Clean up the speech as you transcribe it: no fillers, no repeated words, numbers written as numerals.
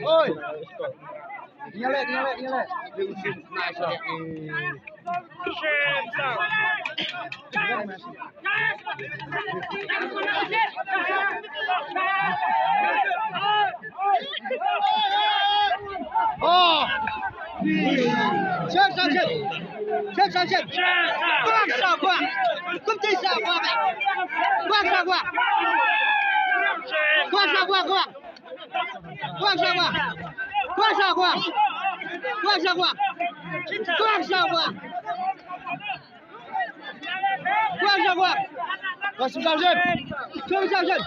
Oi, nyelek. Oh, sân. Quang sao qua, không chơi sao qua mẹ. Quang sao qua. Rồi xuống sao dân. Đứng sao chân.